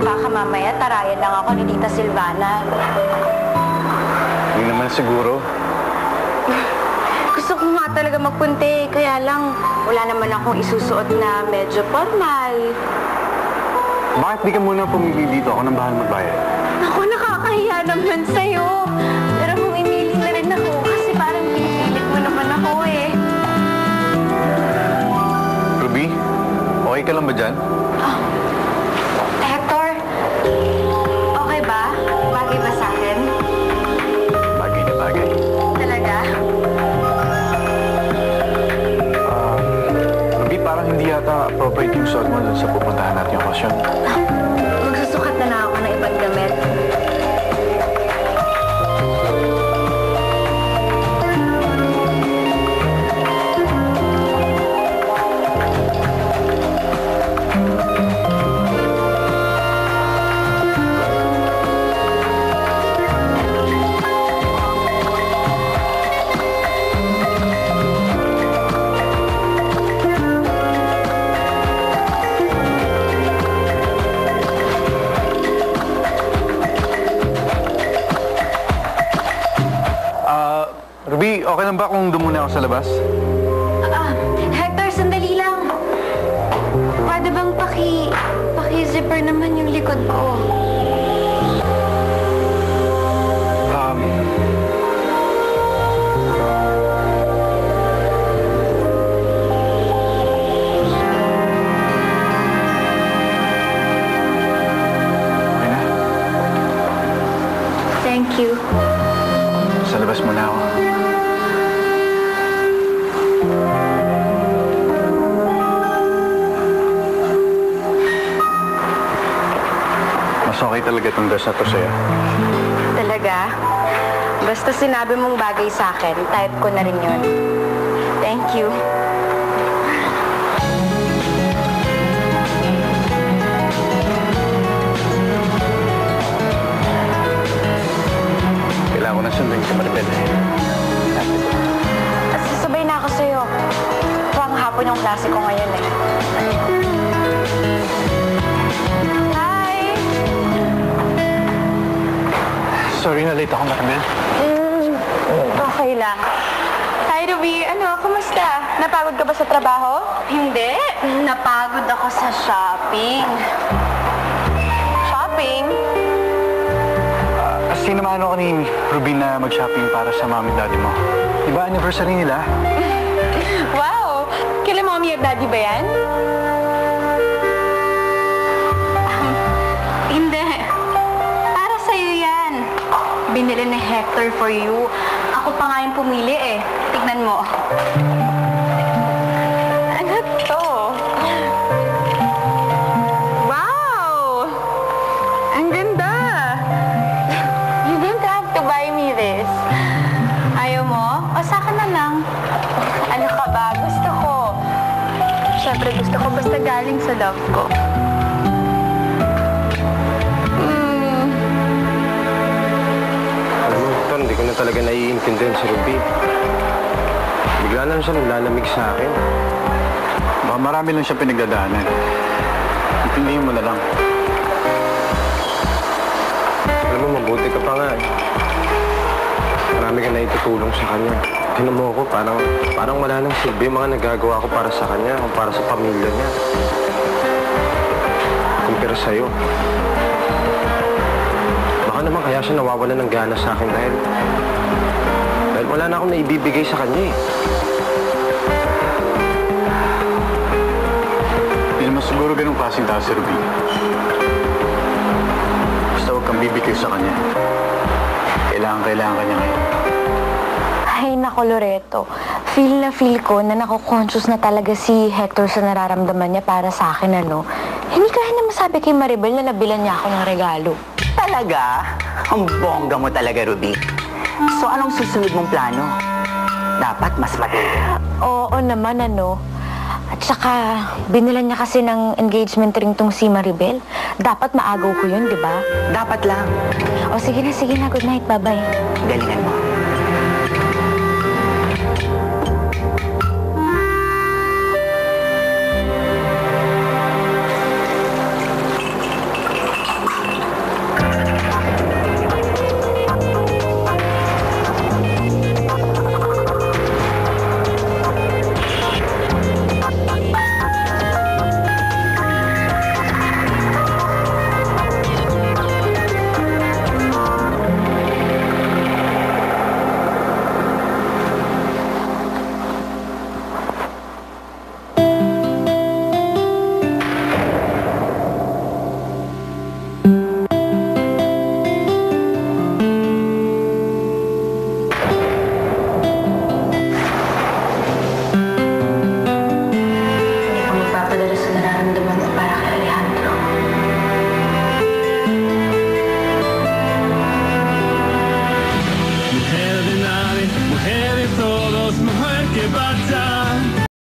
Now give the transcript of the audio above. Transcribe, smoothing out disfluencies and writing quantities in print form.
baka mamaya tarayan lang ako ni Tita Silvana. Hindi naman siguro. Gusto ko nga talaga magpunti, kaya lang wala naman akong isusuot na medyo formal. Bakit di ka muna pumili dito? Ako nang bahal magbayad. Ako, nakakahiya naman sa'yo. Pero kung imiling na rin ako, kasi parang pinipilit mo naman ako eh. Ruby, okay ka lang ba dyan? Hector, okay ba? Bagay ba sa akin? Bagay na bagay. Talaga? Ruby, parang hindi yata appropriate yung suot mo dun sa pupuntahan natin yung okasyon. Magsusukat na ako ng ibang damit. Ruby, okay lang ba kung doon muna ako sa labas? Hector, sandali lang. Pwede bang paki-zipper naman yung likod ko? Okay na. Thank you. Sa labas muna ako. Mas okay talaga itong dress na to sa'yo. Talaga? Basta sinabi mong bagay sa akin, type ko na rin yun. Thank you. Kailangan ko na sundin ka, Maribel. Sasabay na ako sa'yo. Pang hapon yung klase ko ngayon eh. Hi! Sorry na late ako, Maribel. Okay lang. Hi, Ruby. Ano, kumusta? Napagod ka ba sa trabaho? Hindi. Napagod ako sa shopping. Shopping? Sinamahan ako ni Ruby na mag-shopping para sa mami at daddy mo. Diba anniversary nila? Wow! Kila mommy at daddy ba yan? Hindi. Para sa'yo yan. Binili ni Hector for you. Ako pa nga yung pumili eh. Tignan mo. Ano to? Wow! Ang ganda! You don't have to buy me this. Ayaw mo? O sa akin na lang. Ano ka ba? Gusto ko. Siyempre gusto ko basta galing sa love ko. Alam mo, Hector, hindi ko na talaga naiintindihan si Ruby. Bigla na siya naglalamig sa akin. Baka marami lang siya pinagdadaanan. Intindihin mo na lang. Alam mo, mabuti ka pa nga eh. Marami ka na itutulong sa kanya. Tinan mo ako, parang wala nang silbi yung mga nagagawa ko para sa kanya o para sa pamilya niya. Kumpira sa'yo. Baka naman kaya siya nawawala ng gana sa akin dahil wala na akong naibibigay sa kanya eh. Hindi naman siguro ganun klaseng tao si Ruby. Basta huwag kang bibigay sa kanya. Kailangan ka niya ngayon. Ay, nako, Loreto. Feel na feel ko na nako-conscious na talaga si Hector sa nararamdaman niya para sa akin, ano. Hindi kaya na masabi kay Maribel na nabilan niya ako ng regalo. Talaga? Ang bongga mo talaga, Ruby. So, anong susunod mong plano? Dapat mas matindi. Oo naman, ano. At saka, binilan niya kasi ng engagement ring tong si Maribel. Dapat maagaw ko yun, di ba? Dapat lang. O, sige na, sige na. Good night. Bye-bye. Galingan mo.